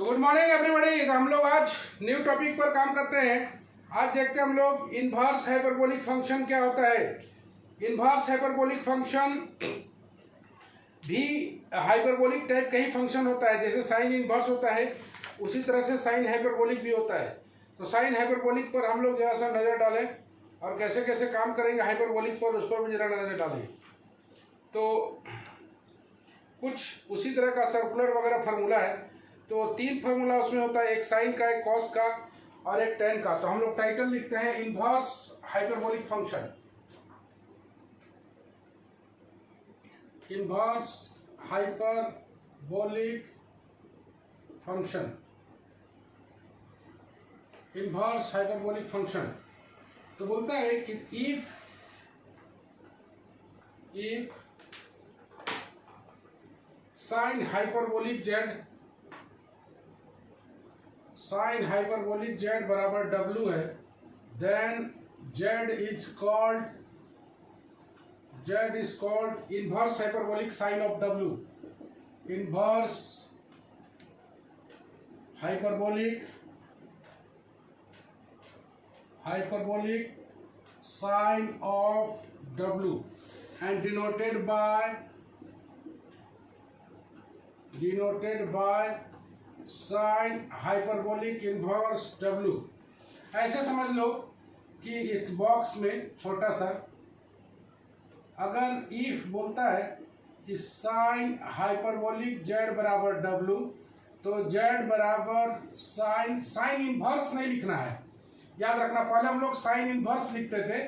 तो good morning everybody. तो हम लोग आज न्यू टॉपिक पर काम करते हैं। आज देखते हैं हम लोग इन्वर्स हाइपरबोलिक फंक्शन क्या होता है। इन्वर्स हाइपरबोलिक फंक्शन भी हाइपरबोलिक टाइप का ही फंक्शन होता है। जैसे साइन इन्वर्स होता है उसी तरह से साइन हाइपरबोलिक भी होता है। तो साइन हाइपरबोलिक पर हम लोग जरा सा नज़र डालें और कैसे कैसे काम करेंगे हाइपरबोलिक पर, उस पर भी जरा नज़र डालें। तो कुछ उसी तरह का सर्कुलर वगैरह फार्मूला है। तो तीन फार्मूला उसमें होता है, एक साइन का, एक कॉस का और एक टेन का। तो हम लोग टाइटल लिखते हैं inverse hyperbolic function. Inverse hyperbolic function, inverse hyperbolic function. तो बोलता है कि इफ साइन हाइपरबोलिक जेड बराबर डब्ल्यू है, then Z is called inverse hyperbolic sine of W. Inverse hyperbolic sine of W and denoted by sine hyperbolic inverse W. ऐसे समझ लो कि एक बॉक्स में छोटा सा अगर इफ बोलता है कि साइन हाइपरबोलिक जेड बराबर डब्ल्यू, तो जेड बराबर साइन इन्वर्स नहीं लिखना है। याद रखना, पहले हम लोग साइन इन्वर्स लिखते थे,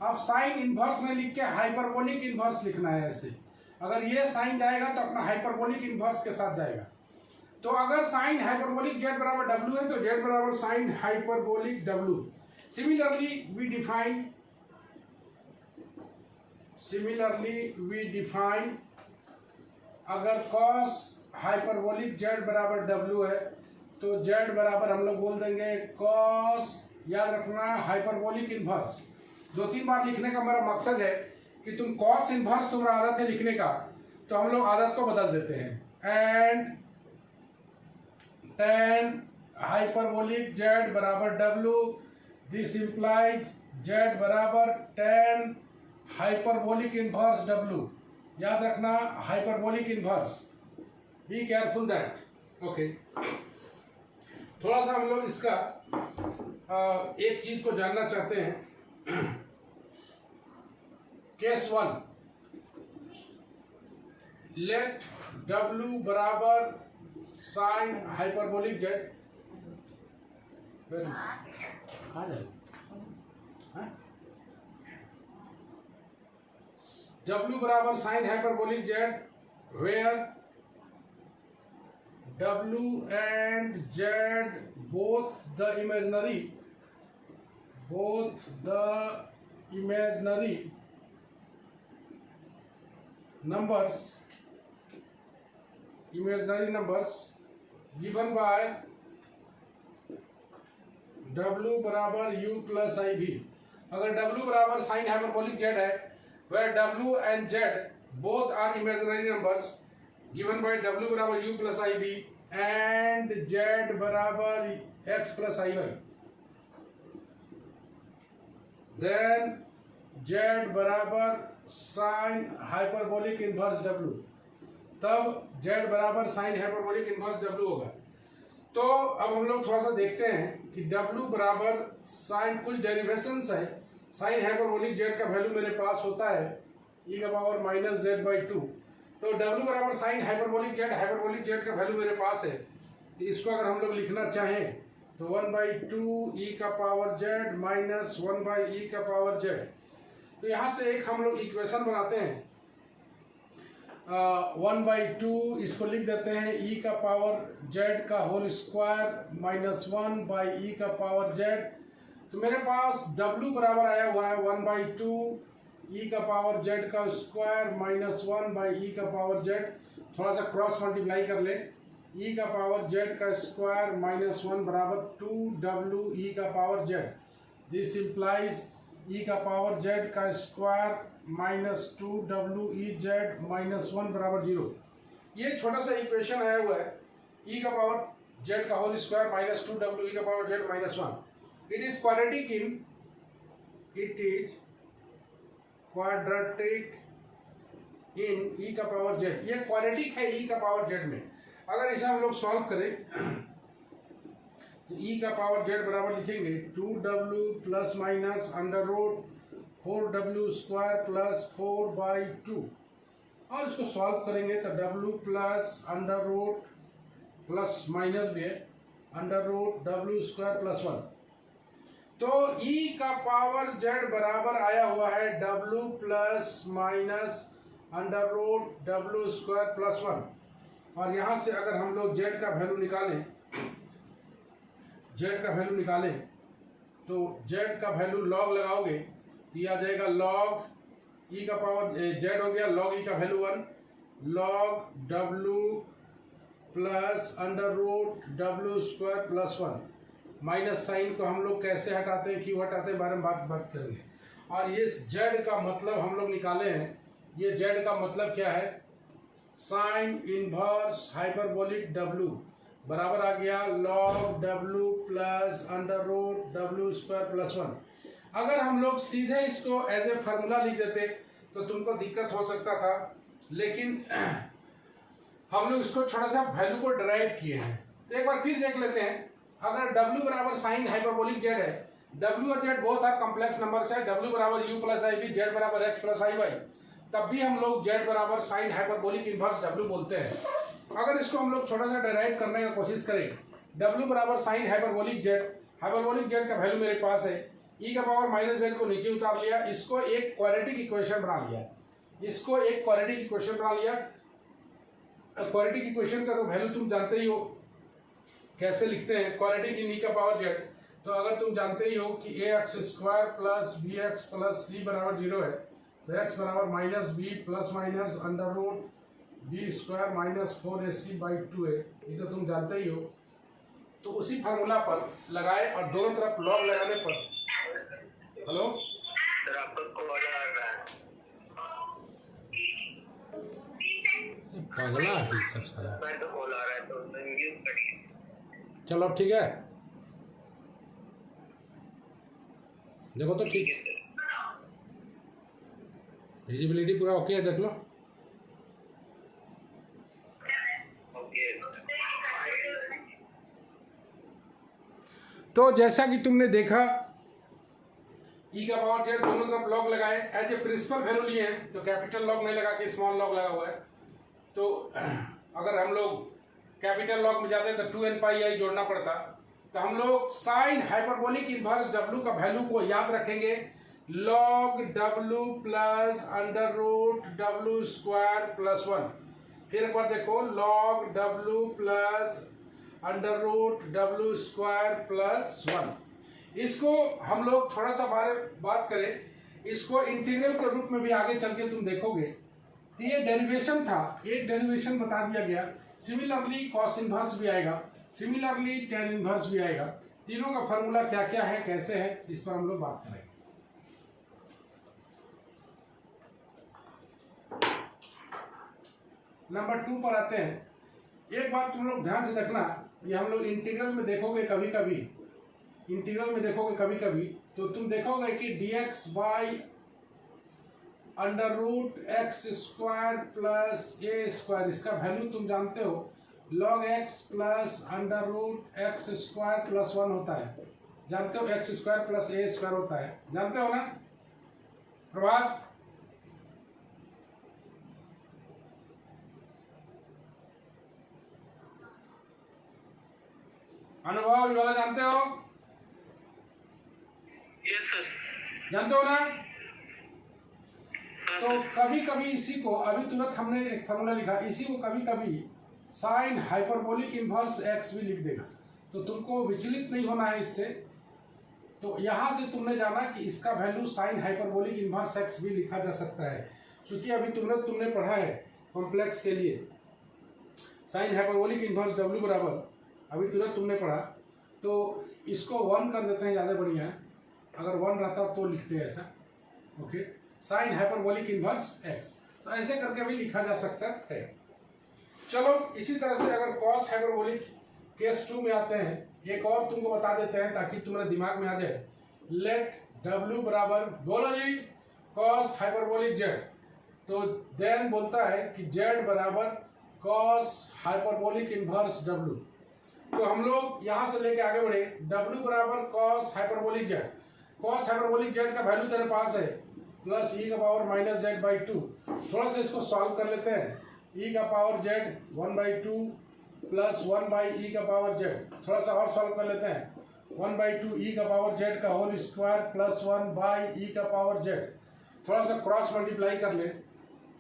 अब साइन इन्वर्स नहीं लिख के हाइपरबोलिक इन्वर्स लिखना है। ऐसे अगर ये साइन जाएगा तो अपना हाइपरबोलिक इन्वर्स के साथ जाएगा। तो अगर साइन हाइपरबोलिक जेड बराबर डब्ल्यू है तो जेड बराबर sine hyperbolic W. Similarly we define अगर कॉस हाइपरबोलिक जेड बराबर डब्ल्यू है तो जेड बराबर हम लोग बोल देंगे कॉस, याद रखना, हाइपरबोलिक इन्वर्स। दो तीन बार लिखने का मेरा मकसद है कि तुम कॉस इन्वर्स तुम्हारा आदत है लिखने का, तो हम लोग आदत को बदल देते हैं। एंड टेन हाइपरबोलिक जेड बराबर डब्ल्यू, दिस इंप्लाइज जेड बराबर टेन हाइपरबोलिक इन्वर्स डब्ल्यू। याद रखना, hyperbolic inverse, be careful that. Okay, थोड़ा सा हम लोग इसका एक चीज को जानना चाहते हैं। केस 1, लेट डब्ल्यू बराबर साइन हाइपरबोलिक जेड, डब्ल्यू बराबर sine hyperbolic Z where W and Z both the imaginary numbers given by w बराबर u प्लस आई भी। अगर w बराबर साइन हाइपरबोलिक जेड है, where w and z both are imaginary numbers given by w बराबर u plus I भी and z बराबर x plus I Y, then z बराबर sine hyperbolic inverse w, तब z बराबर sine hyperbolic inverse w होगा। तो अब हम लोग थोड़ा सा देखते हैं कि w बराबर साइन, कुछ डेरिवेशंस है। साइन हाइपरबोलिक z का वैल्यू मेरे पास होता है e का power minus Z by two. तो w बराबर साइन हाइपरबोलिक जेड का वैल्यू मेरे पास है। तो इसको अगर हम लोग लिखना चाहें तो 1/2 e का पावर z माइनस 1/e का पावर z। तो यहाँ से एक हम लोग इक्वेशन बनाते हैं। 1/2 इसको लिख देते हैं e का पावर z का होल स्क्वायर माइनस 1/e का पावर z। तो मेरे पास w बराबर आया हुआ है 1/2 e का पावर z का स्क्वायर माइनस 1/e का पावर z। थोड़ा सा क्रॉस मल्टीप्लाई कर ले, e का पावर z का स्क्वायर माइनस 1 बराबर 2w का power z। This implies e का पावर z का square minus 2w z minus 1 बराबर 0। ये छोटा सा इक्वेशन आया हुआ है। e का पावर जेड का whole square minus 2w E का power Z minus 1. It is quadratic in E का पावर जेड. ये क्वाड्रेटिक है ई का पावर जेड में. अगर इसे हम लोग सॉल्व करें तो ई का पावर जेड बराबर लिखेंगे 2w plus minus under root 4w square plus 4/2. और इसको सॉल्व करेंगे तो w plus under root plus minus भी है under root w square plus 1. तो e का पावर z बराबर आया हुआ है w plus minus under root w square plus 1. और यहाँ से अगर हम लोग z का वैल्यू निकालें तो z का वैल्यू लॉग लगाओगे तो ये आ जाएगा लॉग e का पावर z हो गया लॉग e का value 1 log w plus under root w square plus 1. Minus sine को हम लोग कैसे हटाते हैं, क्यों हटाते हैं, बारे में बात करेंगे. और ये z का मतलब हम लोग निकाले हैं. ये z का मतलब क्या है, साइन इनवर्स हाइपरबोलिक w बराबर आ गया log w plus under root w square plus 1. अगर हम लोग सीधे इसको एज ए फार्मूला लिख देते तो तुमको दिक्कत हो सकता था, लेकिन हम लोग इसको छोटा सा वैल्यू को डिराइव किए हैं. तो एक बार फिर देख लेते हैं. अगर w बराबर साइन हाइपरबोलिक z है, w और z both are complex numbers है, w बराबर u plus I B, z बराबर x प्लस आई वाई, तब भी हम लोग z बराबर साइन हाइपरबोलिक इनवर्स w बोलते हैं. अगर इसको हम लोग छोटा सा डिराइव करने का कोशिश करें, w बराबर साइन हाइपरबोलिक z का वैल्यू मेरे पास है, e का पावर माइनस z को नीचे उतार लिया, इसको एक क्वाड्रेटिक इक्वेशन बना लिया. क्वाड्रेटिक इक्वेशन का तो वैल्यू तुम जानते ही हो कैसे लिखते हैं, क्वाड्रेटिक इन ई का पावर जेड. तो अगर तुम जानते ही हो कि ax square plus bx plus c बराबर 0 है, तो x बराबर minus b plus minus under root b square minus 4ac/2 है. ये तो तुम जानते ही हो. तो उसी फार्मूला पर लगाए और दोनों तरफ लॉग लगाने पर. हेलो सर, आपका कॉल आ रहा है. पगला है सब सारा. सर का कॉल आ रहा है तो म्यूट करिए. चलो ठीक है, देखो तो ठीक, विजिबिलिटी पूरा ओके है, देख लो. ओके. तो जैसा कि तुमने देखा, ई का पावर जेड दोनों तरफ लॉग लगाए, एज ए प्रिंसिपल वैल्यू लिए हैं, तो कैपिटल लॉग नहीं लगा के स्मॉल लॉग लगा हुआ है. तो अगर हम लोग कैपिटल लॉग में जाते हैं तो 2n पाई आई जोड़ना पड़ता. तो हम लोग साइन हाइपरबोलिक इनवर्स w का वैल्यू को याद रखेंगे, log w plus under root w square plus 1. फिर एक बार देखो, log w plus under root w square plus 1. इसको हम लोग थोड़ा सा बात करें, इसको इंटीग्रल के रूप में भी आगे चल के तुम देखोगे. तो ये डेरिवेशन था, एक डेरिवेशन बता दिया गया. सिमिलरली कॉस इनवर्स भी आएगा, सिमिलरली टेन इनवर्स भी आएगा. तीनों का फार्मूला क्या क्या है, कैसे है, इस पर हम लोग बात करेंगे. नंबर 2 पर आते हैं. एक बात तुम लोग ध्यान से देखना, ये हम लोग इंटीग्रल में देखोगे कभी कभी, तो तुम देखोगे कि dx by under root X square plus A square, इसका वैल्यू तुम जानते हो log X plus under root X square plus 1 होता है. जानते हो X square plus A square होता है, जानते हो ना प्रभात? अनुभव ये वाला जानते हो? Yes sir. जानते हो ना? तो कभी कभी इसी को, अभी तुरंत हमने एक फार्मूला लिखा, इसी को कभी कभी साइन हाइपरबोलिक इनवर्स एक्स भी लिख देगा. तो तुमको विचलित नहीं होना है इससे. तो यहाँ से तुमने जाना कि इसका value sign hyperbolic inverse x भी लिखा जा सकता है, क्योंकि अभी तुमने पढ़ा है कॉम्प्लेक्स के लिए साइन हाइपरबोलिक इनवर्स डब्ल्यू बराबर, अभी तुरंत तुमने पढ़ा. तो इसको 1 कर देते हैं, ज़्यादा बढ़िया है. अगर 1 रहता तो लिखते हैं ऐसा. Okay, sign hyperbolic inverse x, तो ऐसे करके भी लिखा जा सकता है. चलो, इसी तरह से अगर कॉस हाइपरबोलिक केस 2 में आते हैं, एक और तुमको बता देते हैं ताकि तुम्हारे दिमाग में आ जाए। लेट W बराबर बोलो जी कॉस हाइपरबोलिक जेड, तो देन बोलता है कि जेड बराबर कॉस हाइपरबोलिक इनवर्स W। तो हम लोग यहाँ से लेके आगे बढ़े, W बराबर cos hyperbolic Z, cos hyperbolic Z का वैल्यू तेरे पास है प्लस ई का power minus Z by two. थोड़ा सा इसको सॉल्व कर लेते हैं, ई का power Z 1/2 plus 1 by E का पावर जेड, थोड़ा सा और सॉल्व कर लेते हैं, 1/2 ई का पावर जेड का whole square plus 1 by E का पावर जेड। थोड़ा सा क्रॉस मल्टीप्लाई कर ले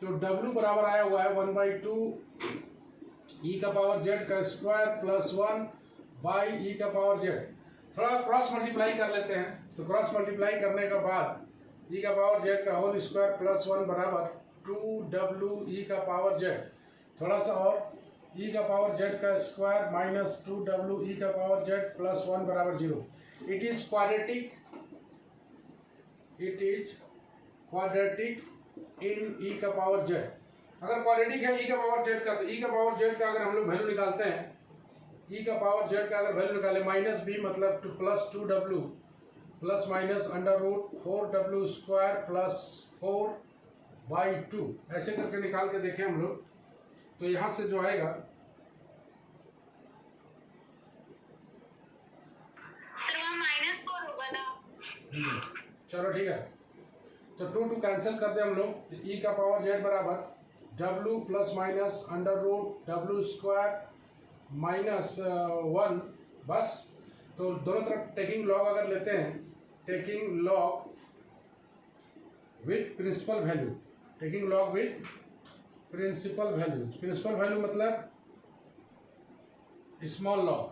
तो W बराबर आया हुआ है 1/2 ई का पावर जेड का स्क्वायर प्लस 1 बाई ई का पावर जेड। थोड़ा क्रॉस मल्टीप्लाई कर लेते हैं, तो क्रॉस मल्टीप्लाई करने के बाद ई का पावर जेड का होल स्क्वायर प्लस 1 बराबर 2W ई का पावर जेड। थोड़ा सा और, ई का पावर जेड का स्क्वायर माइनस 2W ई का पावर जेड प्लस 1 बराबर 0। It is quadratic, it is quadratic in E का पावर जेड। अगर क्वाड्रेटिक है ई का पावर जेड का, तो ई का पावर जेड का अगर हम लोग वैल्यू निकालते हैं, ई का पावर जेड का अगर वैल्यू निकाले माइनस बी मतलब plus 2W plus minus under root 4W square plus 4/2, ऐसे करके निकाल के देखें हम लोग, तो यहां से जो आएगा -4 होगा ना। चलो ठीक है, तो 2 कैंसिल कर दे हम लोग, तो ई का पावर जेड बराबर W plus minus under root W square minus 1, बस। तो दोनों तरफ टेकिंग लॉग अगर लेते हैं, taking log with principal value, taking log with principal value, principal value मतलब स्मॉल लॉग,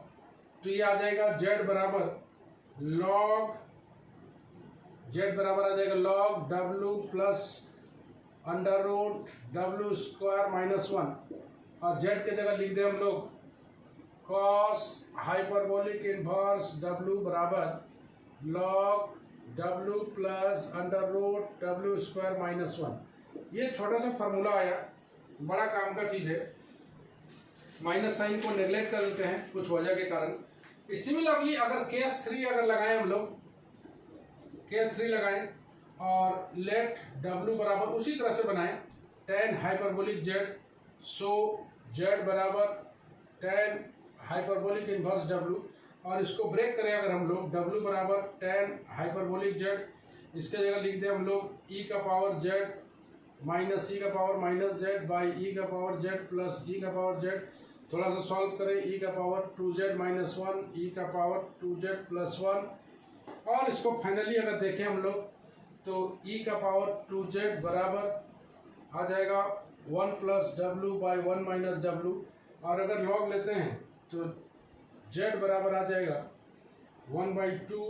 तो ये आ जाएगा जेड बराबर लॉग, जेड बराबर आ जाएगा log W plus under root W square minus 1, और जेड के जगह लिख दे हम लोग कॉस हाइपरबोलिक इनवर्स W बराबर log W plus under root W square minus 1। ये छोटा सा फार्मूला आया, बड़ा काम का चीज़ है। माइनस साइन को नेगलेक्ट कर देते हैं कुछ वजह के कारण। सिमिलरली अगर केस 3 अगर लगाएं हम लोग, केस 3 लगाएं और लेट W बराबर उसी तरह से बनाएं tan हाइपरबोलिक जेड, सो जेड बराबर tan हाइपरबोलिक इनवर्स W, और इसको ब्रेक करें अगर हम लोग, W बराबर tan हाइपरबोलिक जेड, इसके जगह लिख दें हम लोग e का पावर जेड माइनस ई का power minus Z by E का पावर जेड प्लस ई का पावर जेड। थोड़ा सा सॉल्व करें, ई का पावर 2z माइनस 1 ई का पावर 2z प्लस 1, और इसको फाइनली अगर देखें हम लोग तो ई का पावर 2z बराबर आ जाएगा 1 प्लस W बाई 1 माइनस W, और अगर लॉग लेते हैं तो z बराबर आ जाएगा 1/2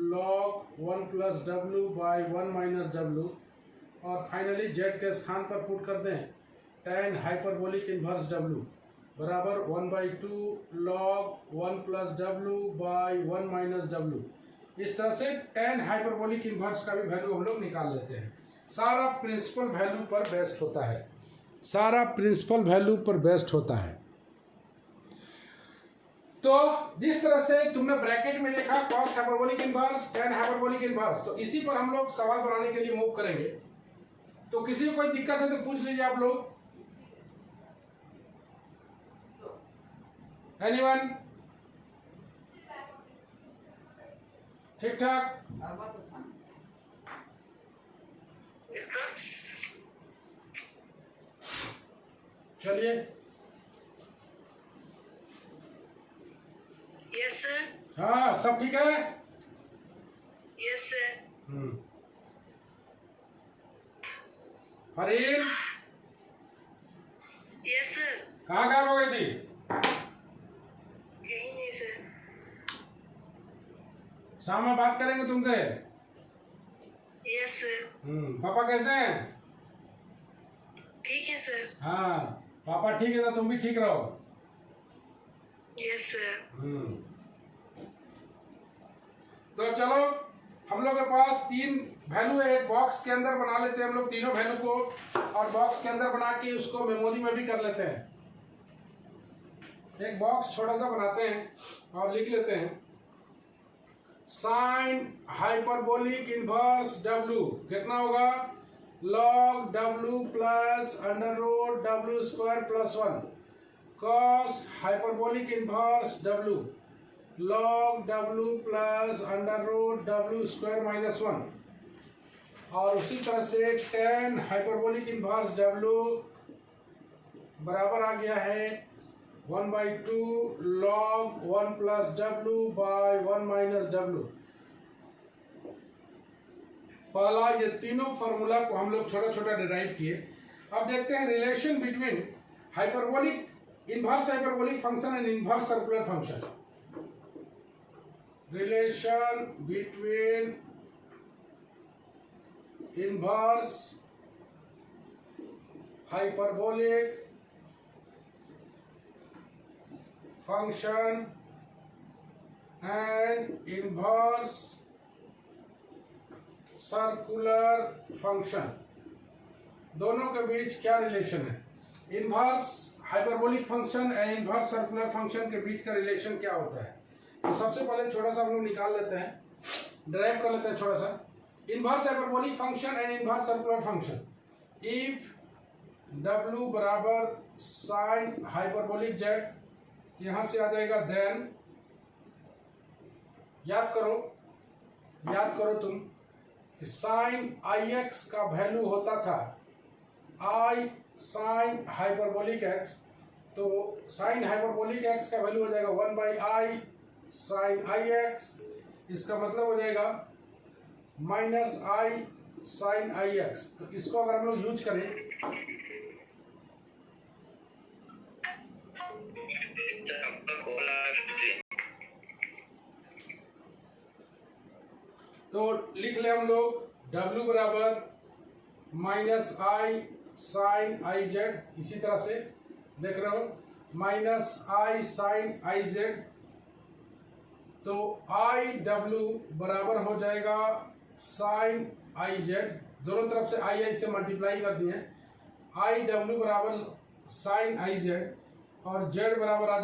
लॉग 1 प्लस W बाई 1 माइनस W, और फाइनली z के स्थान पर पुट कर दें tan हाइपरबोलिक इनवर्स W बराबर 1/2 लॉग 1 प्लस W बाई 1 माइनस W। इस तरह से tan हाइपरबोलिक इनवर्स का भी वैल्यू हम लोग निकाल लेते हैं। सारा प्रिंसिपल वैल्यू पर बेस्ड होता है, सारा प्रिंसिपल वैल्यू पर बेस्ड होता है। तो जिस तरह से तुमने ब्रैकेट में देखा cos hyperbolic inverse, tan hyperbolic inverse, तो इसी पर हम लोग सवाल बनाने के लिए मूव करेंगे। तो किसी को कोई दिक्कत है तो पूछ लीजिए आप लोग। एनीवन? ठीक ठाक? चलिए। Yes sir. हाँ, सब ठीक है? Yes sir. Farheen? Yes sir. कहाँ गायब हो गई थी? कहीं नहीं सर। शाम में बात करेंगे तुमसे। Yes sir. पापा कैसे हैं? ठीक है सर। हाँ, पापा ठीक है तो तुम भी ठीक रहो। Yes sir. तो चलो, हम लोग के पास 3 वैल्यू है, एक बॉक्स के अंदर बना लेते हैं हम लोग तीनों वैल्यू को, और बॉक्स के अंदर बना के उसको मेमोरी में भी कर लेते हैं। एक बॉक्स छोटा सा बनाते हैं और लिख लेते हैं साइन हाइपरबोलिक इनवर्स W कितना होगा log W plus under root W square plus 1 cos hyperbolic inverse W log W plus under root W square minus 1 और उसी तरह से tan हाइपरबोलिक इनवर्स W बराबर आ गया है 1/2 log 1 प्लस W बाय 1 माइनस W। पहला ये तीनों फॉर्मूला को हम लोग छोटा छोटा डिराइव किए। अब देखते हैं relation between hyperbolic inverse hyperbolic function and inverse circular function. Relation between inverse hyperbolic function and inverse circular function दोनों के बीच क्या रिलेशन है। Inverse hyperbolic function and inverse circular function के बीच का रिलेशन क्या होता है। तो सबसे पहले छोटा सा हम लोग निकाल लेते हैं, ड्राइव कर लेते हैं छोटा सा। Inverse hyperbolic function and inverse circular function if W बराबर साइन हाइपरबोलिक जेड, यहां से आ जाएगा देन याद करो तुम कि साइन IX का वैल्यू होता था I साइन हाइपरबोलिक x, तो साइन हाइपरबोलिक x का वैल्यू हो जाएगा 1/I साइन IX। इसका मतलब हो जाएगा माइनस I साइन IX। तो इसको अगर हम लोग यूज करें तो लिख ले हम लोग W बराबर माइनस I साइन IZ। इसी तरह से देख रहे हो माइनस I साइन IZ, तो IW बराबर हो जाएगा साइन IZ। दोनों तरफ से I से मल्टीप्लाई कर दिए, IW बराबर साइन IZ और Z बराबर आ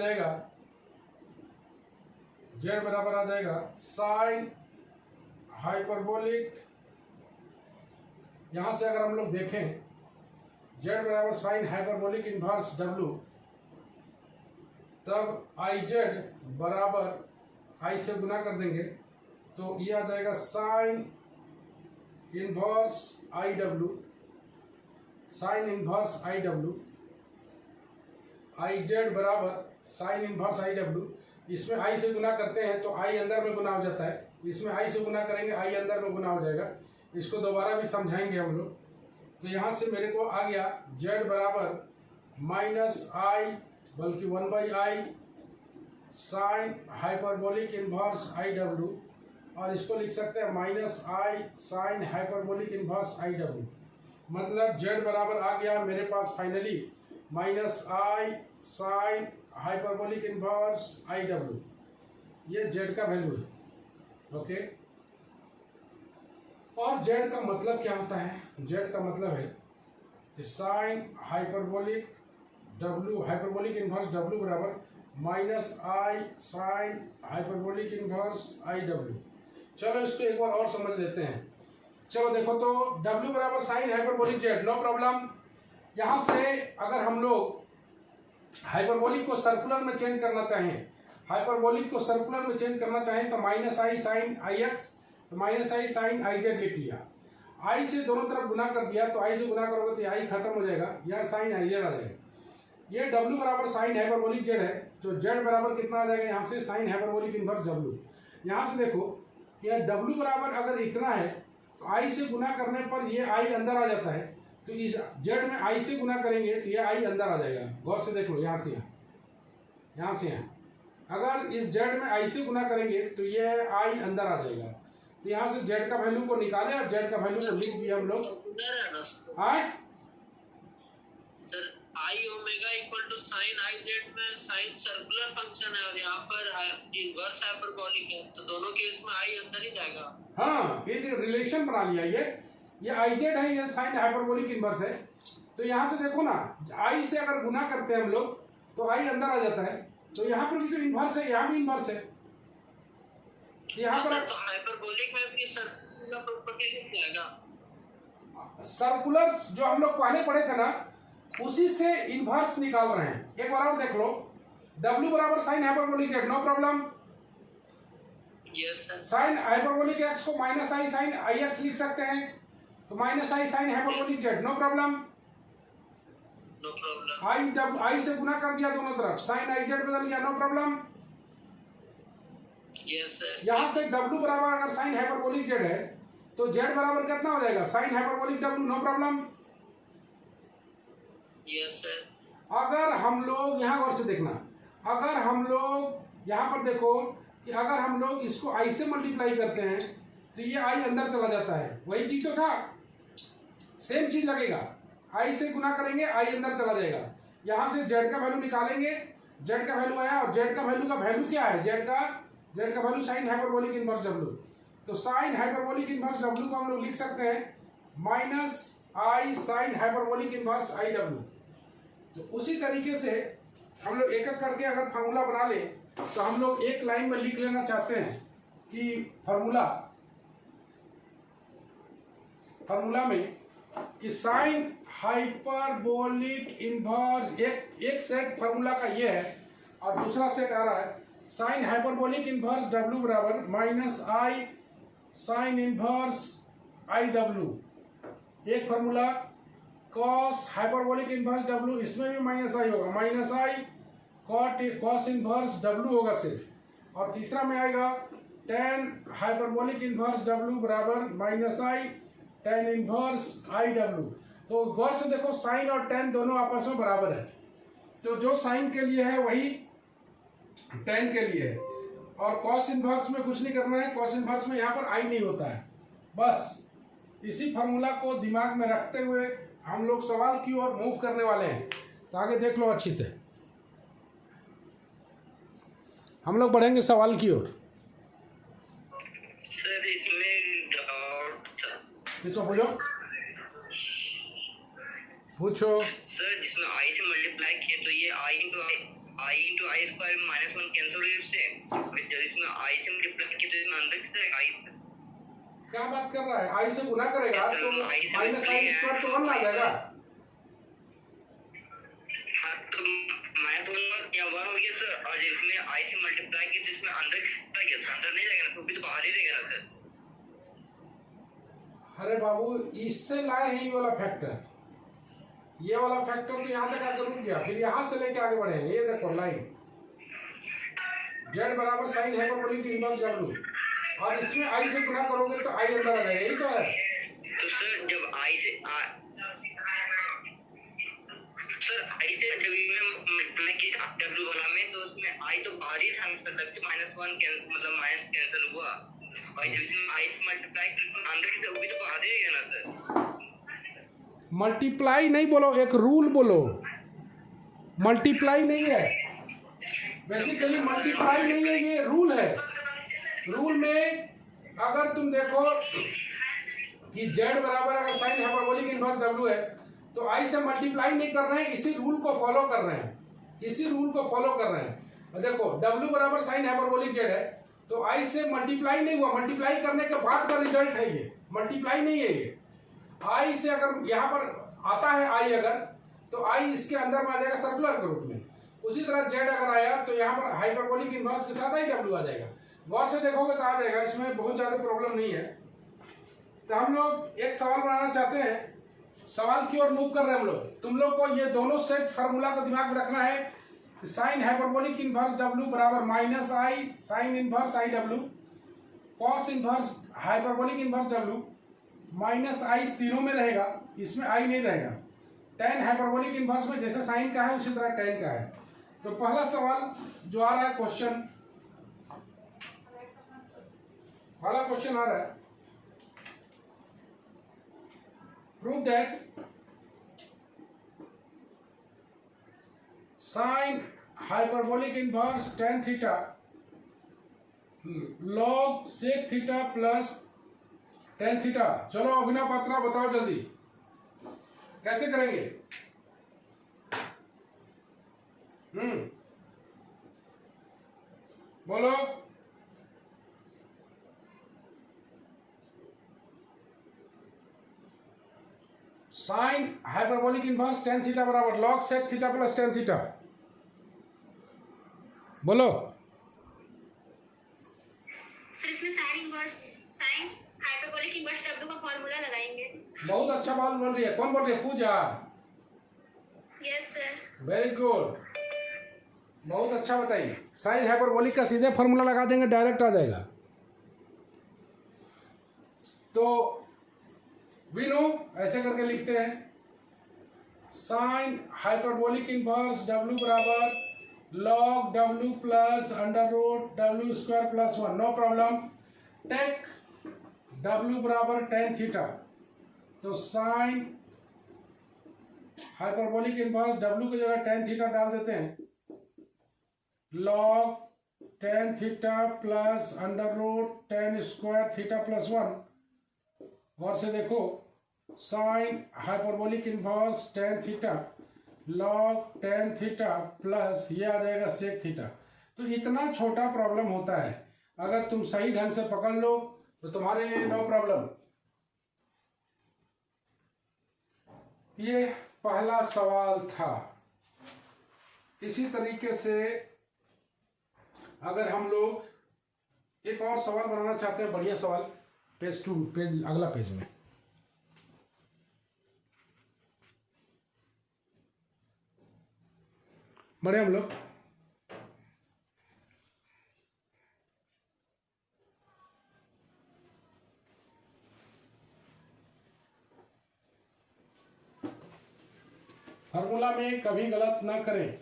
जाएगा साइन हाइपरबोलिक। यहां से अगर हम लोग देखें Z बराबर साइन हाइपरबोलिक इनवर्स W, तब IZ बराबर I से गुना कर देंगे तो ये आ जाएगा sine inverse IW, sine inverse IW। IZ बराबर साइन इनवर्स IW, इसमें I से गुना करते हैं तो I अंदर में गुना हो जाता है, इसमें I से गुना करेंगे I अंदर में गुना हो जाएगा। इसको दोबारा भी समझाएंगे हम लोग। तो यहाँ से मेरे को आ गया Z बराबर माइनस I बल्कि 1/I sign hyperbolic inverse IW, और इसको लिख सकते हैं minus I sine hyperbolic inverse IW। मतलब Z बराबर आ गया मेरे पास finally minus I sine hyperbolic inverse IW। ये Z का वैल्यू है, ओके। और Z का मतलब क्या होता है? Z का मतलब है कि sine hyperbolic W, hyperbolic inverse W बराबर minus I sine hyperbolic inverse IW। चलो इसको एक बार और समझ लेते हैं। चलो देखो तो W बराबर sine hyperbolic Z, no problem. यहाँ से अगर हम लोग हाइपरबोलिक को सर्कुलर में चेंज करना चाहें, तो माइनस I साइन IX, तो माइनस I साइन IZ लिख लिया। I से दोनों तरफ गुना कर दिया, तो I से गुना करोगे तो I खत्म हो जाएगा, यहाँ साइन IZ आ जाएगा। ये W बराबर साइन हाइपरबोलिक Z है, तो Z बराबर कितना आ जाएगा यहाँ से साइन हाइपरबोलिक इनवर्स W। यहाँ से देखो यह W बराबर अगर इतना है तो I से गुना करने पर ये I अंदर आ जाता है, तो इस Z में I से गुना करेंगे तो ये I अंदर आ जाएगा। गौर से देख लो, यहाँ से यहाँ अगर इस Z में I से गुना करेंगे तो ये I अंदर आ जाएगा। तो यहाँ से Z का वैल्यू को निकाले और Z का वैल्यू को लिख दिया हम लोग। Sir I omega equal to sine IZ में साइन सर्कुलर फंक्शन है और यहाँ पर इनवर्स हाइपरबोलिक है, तो दोनों केस में I अंदर ही जाएगा। हाँ, ये रिलेशन बना लिया। ये IZ है, ये साइन हाइपरबोलिक इनवर्स है। तो यहाँ से देखो ना, I से अगर गुना करते हैं हम लोग तो I अंदर आ जाता है, तो यहाँ पर भी जो इन्वर्स है यहाँ भी इन्वर्स है। यहाँ पर तो हाइपरबोलिक में भी सर्कुलर प्रॉपर्टी लग जाएगा। सर्कुलर जो हम लोग पहले पढ़े थे ना उसी से इन्वर्स निकाल रहे हैं। एक बार और देख लो, W बराबर sine hyperbolic Z, no problem. Yes sir. Sine hyperbolic X को minus I sine I X लिख सकते हैं, तो minus I sine hyperbolic Z, no problem. No problem. I से गुना कर दिया दोनों तरफ, साइन आई जेड बदल गया, नो प्रॉब्लम। Yes sir. यहां से W बराबर अगर साइन हाइपरबोलिक जेड है तो जेड बराबर कितना हो जाएगा, sine hyperbolic W, no problem. Yes sir. अगर हम लोग यहाँ गौर से देखना, अगर हम लोग यहाँ पर देखो कि अगर हम लोग इसको आई से मल्टीप्लाई करते हैं तो ये आई अंदर चला जाता है, वही चीज तो था, सेम चीज लगेगा। आई से गुना करेंगे आई अंदर चला जाएगा, यहाँ से जेड का वैल्यू निकालेंगे, जेड का वैल्यू आया और जेड का वैल्यू क्या है, जेड का value sign hyperbolic inverse W. तो साइन हाइपरबोलिक इनवर्स डब्ल्यू को हम लोग लिख सकते हैं minus I sine hyperbolic inverse I W. तो उसी तरीके से हम लोग एक एक करके अगर फार्मूला बना ले तो हम लोग एक लाइन में लिख लेना चाहते हैं कि फार्मूला में कि साइन हाइपरबोलिक इनवर्स एक सेट फार्मूला का ये है और दूसरा सेट आ रहा है साइन हाइपरबोलिक इनवर्स डब्ल्यू बराबर minus I sine inverse I W. एक formula cos hyperbolic inverse W, इसमें भी माइनस आई होगा, minus I cos inverse W होगा सिर्फ। और तीसरा में आएगा टेन हाइपरबोलिक इनवर्स डब्ल्यू बराबर minus I tan inverse I W. तो गौर से देखो साइन और टेन दोनों आपस में बराबर है, तो जो साइन के लिए है वही टेन के लिए है। और कॉस इनवर्स में कुछ नहीं करना है, कॉस इनवर्स में यहाँ पर आई नहीं होता है। बस इसी फार्मूला को दिमाग में रखते हुए हम लोग सवाल की ओर मूव करने वाले हैं। तो आगे देख लो अच्छी से, हम लोग बढ़ेंगे सवाल की ओर। सर इसमें डाउट था। किसको पूछो। सर जिसमें आई से मल्टीप्लाई किए तो ये आई इंटू आई स्क्वायर माइनस वन कैंसिल हो गया इससे, और जब इसमें आई से मल्टीप्लाई किए तो इसमें अंदर किससे आई से क्या बात कर रहा है, आई से गुना करेगा तो माइनस आई स्क्वायर तो 1 आ जाएगा। हाँ तो माइनस वन या 1 हो गया सर, और इसमें आई से मल्टीप्लाई किए तो इसमें अंदर किससे आ गया, अंदर नहीं जाएगा ना, तो भी तो बाहर ही रहेगा ना सर। अरे बाबू इससे लाए हैं ये वाला फैक्टर, ये वाला फैक्टर तो यहाँ तक आकर रुक गया, फिर यहाँ से लेके आगे बढ़े। ये देखो लाइन जेड बराबर साइन हाइपरबोलिक इनवर्स डब्ल्यू, और इसमें आई से गुना करोगे तो आई अंदर आ जाएगा, यही तो है। तो सर जब आई से जब मैं मल्टीप्लाई किया डब्ल्यू वाला में तो उसमें आई तो बाहर ही था, मतलब माइनस वन मतलब माइनस कैंसिल हुआ, और जब इसमें आई से मल्टीप्लाई किया अंदर किसे वो भी तो बाहर ही रहेगा ना सर। मल्टीप्लाई नहीं बोलो, एक रूल बोलो, मल्टीप्लाई नहीं है, बेसिकली मल्टीप्लाई नहीं है, ये रूल है। रूल में अगर तुम देखो कि z बराबर अगर साइन हाइपरबोलिक इनवर्स w है तो i से मल्टीप्लाई नहीं कर रहे हैं, इसी रूल को फॉलो कर रहे हैं, इसी रूल को फॉलो कर रहे हैं। देखो w बराबर साइन हाइपरबोलिक z है तो i से मल्टीप्लाई नहीं हुआ, मल्टीप्लाई करने के बाद का रिजल्ट है ये, मल्टीप्लाई नहीं है ये। i से अगर यहाँ पर आता है i अगर तो i इसके अंदर में आ जाएगा सर्कुलर के रूप में, उसी तरह z अगर आया तो यहाँ पर हाइपरबोलिक इनवर्स के साथ i w आ जाएगा। गौर से देखोगे तो आ जाएगा, इसमें बहुत ज़्यादा प्रॉब्लम नहीं है। तो हम लोग एक सवाल बनाना चाहते हैं, सवाल की ओर मूव कर रहे हैं हम लोग। तुम लोग को ये दोनों सेट फार्मूला को दिमाग में रखना है, साइन हाइपरबोलिक इनवर्स डब्ल्यू बराबर minus I sine inverse I W, cos inverse hyperbolic inverse W, minus I तीनों में रहेगा, इसमें आई नहीं रहेगा। टेन हाइपरबोलिक इनवर्स में जैसे साइन का है उसी तरह टेन का है। तो पहला सवाल जो आ रहा है क्वेश्चन, पहला क्वेश्चन आ रहा है, prove that sine hyperbolic inverse tan theta log sec theta plus tan theta. चलो अभिनव पात्रा बताओ जल्दी कैसे करेंगे। बोलो। Sine hyperbolic inverse tan theta बराबर log sec theta plus tan theta. बोलो। सर इसमें sine inverse sine hyperbolic inverse W का फॉर्मूला लगाएंगे। बहुत अच्छा बात बोल रही है। कौन बोल रही है? Pooja. Yes sir. Very good, बहुत अच्छा बताइए। साइन हाइपरबोलिक का सीधे फॉर्मूला लगा देंगे, डायरेक्ट आ जाएगा। तो वी नो ऐसे करके लिखते हैं साइन हाइपरबोलिक इनवर्स W बराबर log W plus under root W square plus 1। No problem. Take W बराबर टेन थीटा। तो साइन हाइपरबोलिक इनवर्स W की जगह टेन थीटा डाल देते हैं। log tan theta plus under root tan square theta plus 1। गौर से देखो, sine hyperbolic inverse tan theta log tan theta plus ये आ जाएगा सेक थीटा। तो इतना छोटा प्रॉब्लम होता है, अगर तुम सही ढंग से पकड़ लो तो तुम्हारे लिए नो प्रॉब्लम। ये पहला सवाल था। इसी तरीके से अगर हम लोग एक और सवाल बनाना चाहते हैं, बढ़िया सवाल, पेज 2 पेज अगला पेज में। बढ़िया हम लोग फॉर्मूला में कभी गलत ना करें।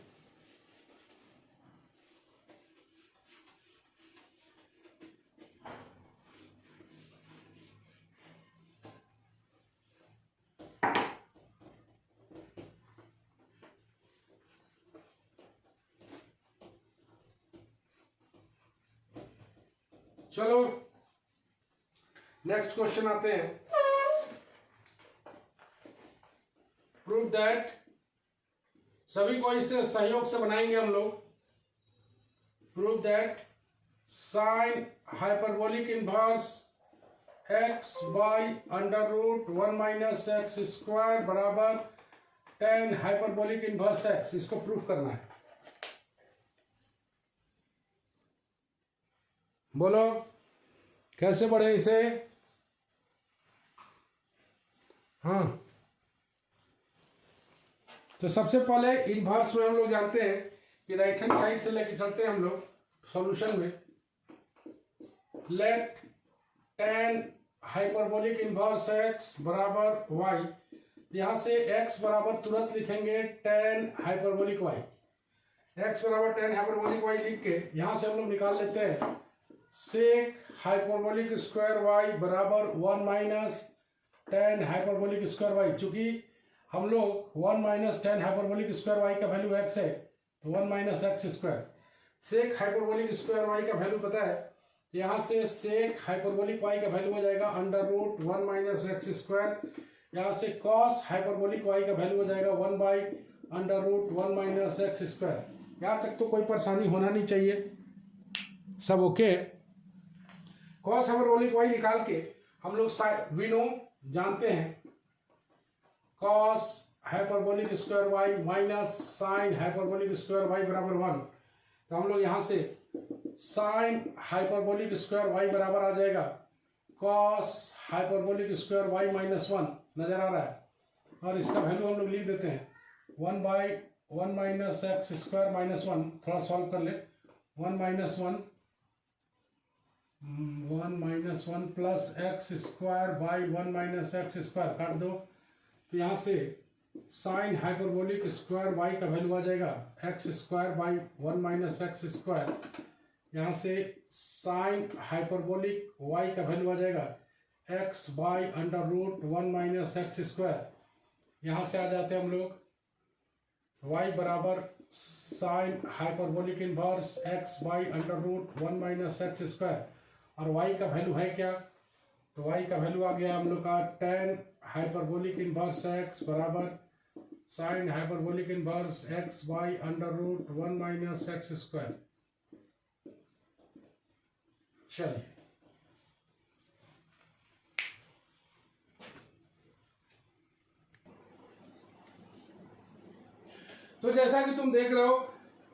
चलो नेक्स्ट क्वेश्चन आते हैं। प्रूव दैट, सभी को इससे सहयोग से बनाएंगे हम लोग। Prove that sine hyperbolic inverse X by under root 1 minus X square बराबर टेन हाइपरबोलिक इनवर्स एक्स। इसको प्रूफ करना है। बोलो कैसे पढ़े इसे। हाँ, तो सबसे पहले इनवर्स में हम लोग जानते हैं कि राइट हैंड साइड से लेके चलते हैं हम लोग सॉल्यूशन में। Let tan hyperbolic inverse X बराबर वाई। यहां से x बराबर तुरंत लिखेंगे टेन हाइपरबोलिक वाई। x बराबर टेन हाइपरबोलिक वाई लिख के यहां से हम लोग निकाल लेते हैं सेक हाइपरबोलिक स्क्वायर वाई बराबर 1 minus tan hyperbolic square Y. चूंकि हम लोग 1 minus tan hyperbolic square Y का वैल्यू x है, तो 1 minus X square. Sec hyperbolic square Y का वैल्यू पता है, यहाँ से सेक हाइपरबोलिक वाई का वैल्यू हो जाएगा under root 1 minus X square. यहाँ से कॉस हाइपरबोलिक वाई का वैल्यू हो जाएगा 1 by under root 1 minus X square. यहाँ तक तो कोई परेशानी होना नहीं चाहिए, सब ओके। कॉस हाइपरबोलिक वाई निकाल के हम लोग वी नो जानते हैं cos hyperbolic square Y minus sine hyperbolic square Y बराबर 1। तो हम लोग यहाँ से साइन हाइपरबोलिक स्क्वायर वाई बराबर आ जाएगा cos hyperbolic square Y minus 1। नजर आ रहा है, और इसका वैल्यू हम लोग लिख देते हैं 1 by 1 minus X square minus 1। थोड़ा सॉल्व कर ले। 1 minus 1 plus X square by 1 minus X square काट दो। तो यहाँ से साइन हाइपरबोलिक स्क्वायर वाई का वैल्यू आ जाएगा X square by 1 minus X square. यहाँ से साइन हाइपरबोलिक वाई का वैल्यू आ जाएगा X by under root 1 minus X square. यहाँ से आ जाते हैं हम लोग वाई बराबर sine hyperbolic inverse X by under root 1 minus X square. और वाई का वैल्यू है क्या, तो वाई का वैल्यू आ गया हम लोग का टेन हाइपरबोलिक इनवर्स एक्स बराबर sine hyperbolic inverse X by under root 1 minus X square. चलिए, तो जैसा कि तुम देख रहे हो,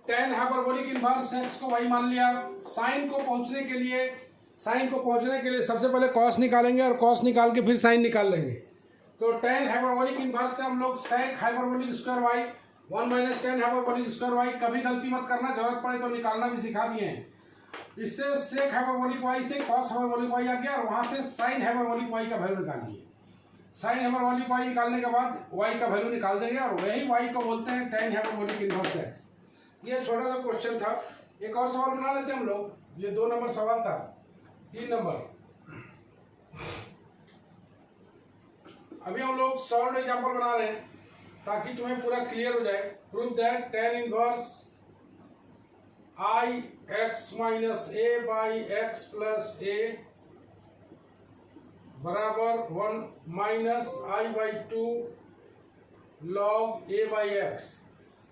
tan हाइपरबोलिक इनवर्स x को y मान लिया। साइन को पहुंचने के लिए सबसे पहले कॉस निकालेंगे और कॉस निकाल के फिर साइन निकाल लेंगे। तो tan हाइपरबोलिक इनवर्स से हम लोग sec hyperbolic square y 1 minus tan hyperbolic square y, कभी गलती मत करना, जरूरत पड़े तो निकालना भी सिखा दिए हैं। इससे sec हाइपरबोलिक y से cos हाइपरबोलिक y आ गया और वहां से sin हाइपरबोलिक y का वैल्यू निकाल दिए। साइन हाइपरबोलिक y निकालने के बाद y का वैल्यू निकाल देंगे और वही y को बोलते हैं tan हाइपरबोलिक इनवर्स x। ये छोटा सा क्वेश्चन था। एक और सवाल बना लेते हैं हम लोग। ये 2 नंबर सवाल था। 3 नंबर, अभी हम लोग सॉल्व एग्जांपल बना रहे हैं ताकि तुम्हें पूरा क्लियर हो जाए। Prove that tan inverse i x minus a by x plus a बराबर 1 minus i by 2 log a by x।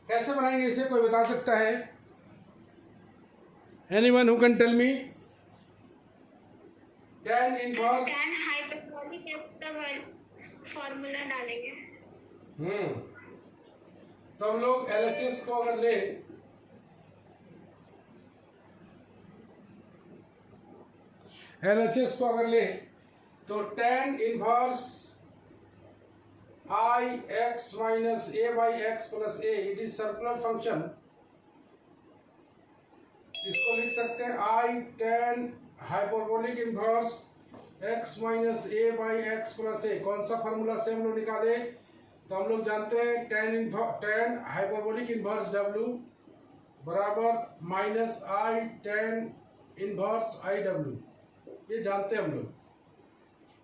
कैसे बनाएंगे इसे, कोई बता सकता है? Anyone who can tell me? tan inverse tan hyperbolic x का फॉर्मूला डालेंगे। तो हम लोग LHS को अगर ले, तो tan inverse i x minus a by x plus a, it is circular function. इसको लिख सकते हैं i tan hyperbolic inverse x minus a by x plus a। कौन सा फार्मूला से हम लोग निकाले? तो हम लोग जानते हैं tan हाइपरबोलिक इनवर्स w बराबर minus i tan inverse i w, ये जानते हैं हम लोग।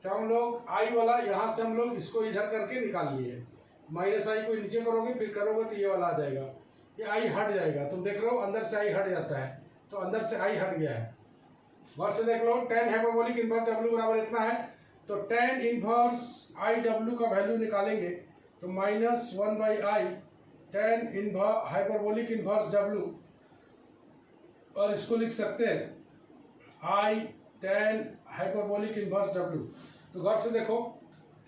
तो हम लोग आई वाला यहाँ से हम लोग इसको इधर करके निकाल लिए। माइनस आई को नीचे करोगे, फिर करोगे तो ये वाला आ जाएगा, ये आई हट जाएगा। तुम देख रहे हो अंदर से आई हट जाता है, तो अंदर से आई हट गया है। बाहर से देख लो, tan हाइपरबोलिक इनवर्स w बराबर इतना है, तो tan इनवर्स आई w का वैल्यू निकालेंगे तो minus 1 by I tan hyperbolic inverse w, और इसको लिख सकते हैं आई tan हाइपरबोलिक इनवर्स w। तो गौर से देखो,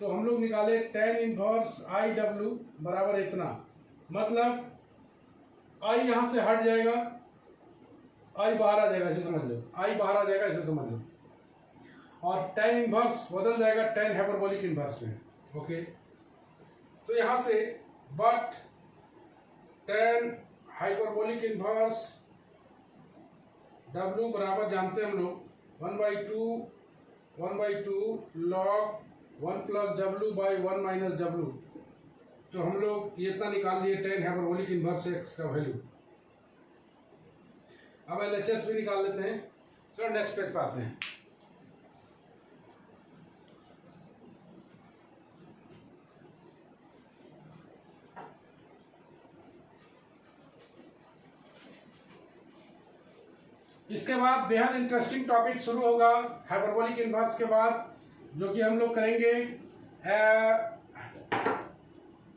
तो हम लोग निकाले tan इनवर्स आई डब्ल्यू बराबर इतना, मतलब आई यहाँ से हट जाएगा, आई बाहर आ जाएगा, ऐसे समझ लो, आई बाहर आ जाएगा, ऐसे समझ लो, और tan इनवर्स बदल जाएगा tan हाइपरबोलिक इनवर्स में। ओके, तो यहाँ से but tan hyperbolic inverse w बराबर जानते हैं हम लोग 1 बाई टू log 1 प्लस w बाई 1 माइनस w। तो हम लोग ये इतना निकाल लिए tan हाइपरबोलिक इनवर्स x का वैल्यू। अब LHS भी निकाल लेते हैं। चलो नेक्स्ट पेज पे आते हैं। इसके बाद बेहद इंटरेस्टिंग टॉपिक शुरू होगा हाइपरबोलिक इनवर्स के बाद, जो कि हम लोग करेंगे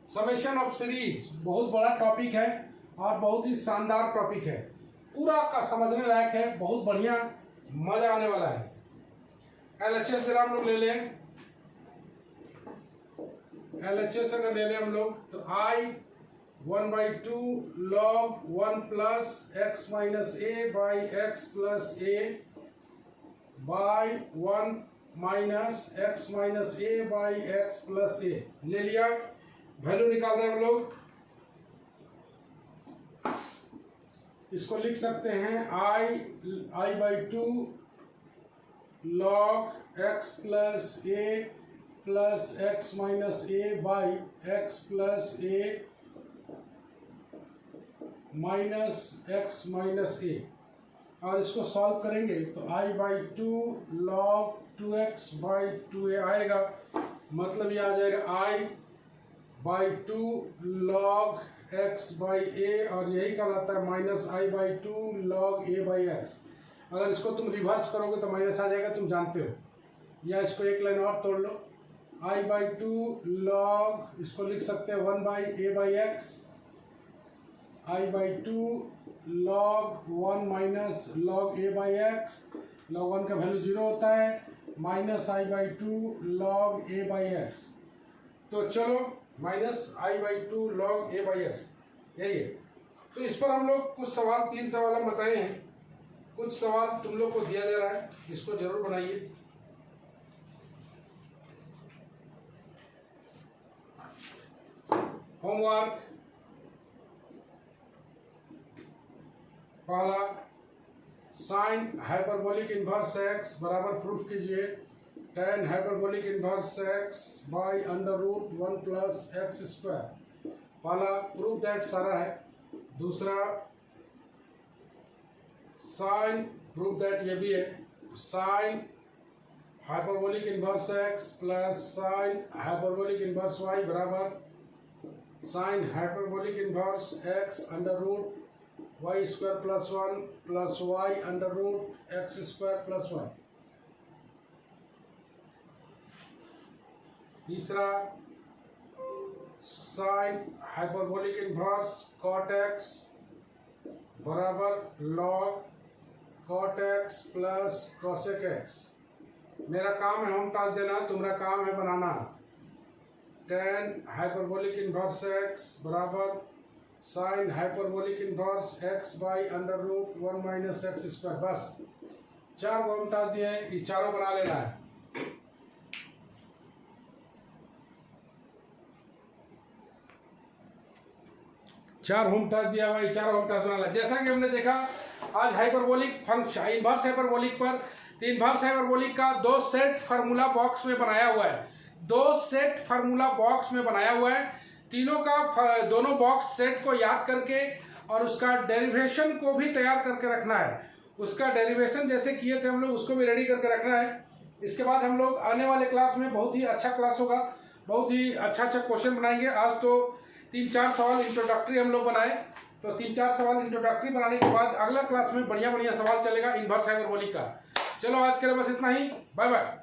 समेशन ऑफ सीरीज। बहुत बड़ा टॉपिक है और बहुत ही शानदार टॉपिक है, पूरा का समझने लायक है, बहुत बढ़िया, मजा आने वाला है। LHS जरा हम लोग ले लें, LHS अगर ले लें हम लोग तो I 1 by 2 log 1 plus x minus a by x plus a by 1 minus x minus a by x plus a ले लिया। वैल्यू निकाल रहे हैं हम लोग, इसको लिख सकते हैं I by 2 log x plus a plus x minus a by x plus a minus x minus a, और इसको सॉल्व करेंगे तो I by 2 log 2x by 2a आएगा, मतलब ये आ जाएगा I by 2 log x by a, और यही कहलाता है minus I by 2 log a by x। अगर इसको तुम रिवर्स करोगे तो माइनस आ जाएगा, तुम जानते हो, या इसको एक लाइन और तोड़ लो, I बाई 2 log, इसको लिख सकते हैं 1 by a by x, I by 2 log 1 minus log a by x, log 1 का वैल्यू 0 होता है, -i/2 log a/x। तो चलो -i/2 log a/x यही है। तो इस पर हम लोग कुछ सवाल, 3 सवाल हम बताए हैं, कुछ सवाल तुम लोग को दिया जा रहा है, इसको जरूर बनाइए। होमवर्क पहला, साइन हाइपरबोलिक इनवर्स x बराबर प्रूफ कीजिए tan hyperbolic inverse x by √1 plus X square. पहला प्रूफ दैट सारा है। दूसरा साइन प्रूफ दैट ये भी है, sine hyperbolic inverse x plus sign hyperbolic inverse y बराबर sine hyperbolic inverse x √y square plus 1 plus y √x square plus 1। तीसरा sign hyperbolic inverse cot x बराबर log cot x plus cosec x। मेरा काम है home task देना, तुम्हारा काम है बनाना। tan हाइपरबोलिक इनवर्स x बराबर sine hyperbolic inverse x by √1 minus X square. बस 4 होम टास्क दिए हैं, ये चारों बना लेना है। चार होम टास्क दिया हुआ है, 4 होम टास्क बनाना। जैसा कि हमने देखा आज हाइपरबोलिक फंक्शन इनवर्स हाइपरबोलिक पर, तो इनवर्स हाइपरबोलिक का 2 सेट फार्मूला बॉक्स में बनाया हुआ है, 2 सेट फार्मूला बॉक्स में बनाया हुआ है। तीनों का दोनों बॉक्स सेट को याद करके और उसका डेरिवेशन को भी तैयार करके रखना है। उसका डेरिवेशन जैसे किए थे हम लोग, उसको भी रेडी करके रखना है। इसके बाद हम लोग आने वाले क्लास में बहुत ही अच्छा क्लास होगा, बहुत ही अच्छा क्वेश्चन बनाएंगे। आज तो 3-4 सवाल इंट्रोडक्टरी हम लोग बनाए, तो 3-4 सवाल इंट्रोडक्टरी बनाने के बाद अगला क्लास में बढ़िया बढ़िया सवाल चलेगा इनवर्स हाइपरबोलिक का। चलो आज के लिए बस इतना ही, बाय बाय।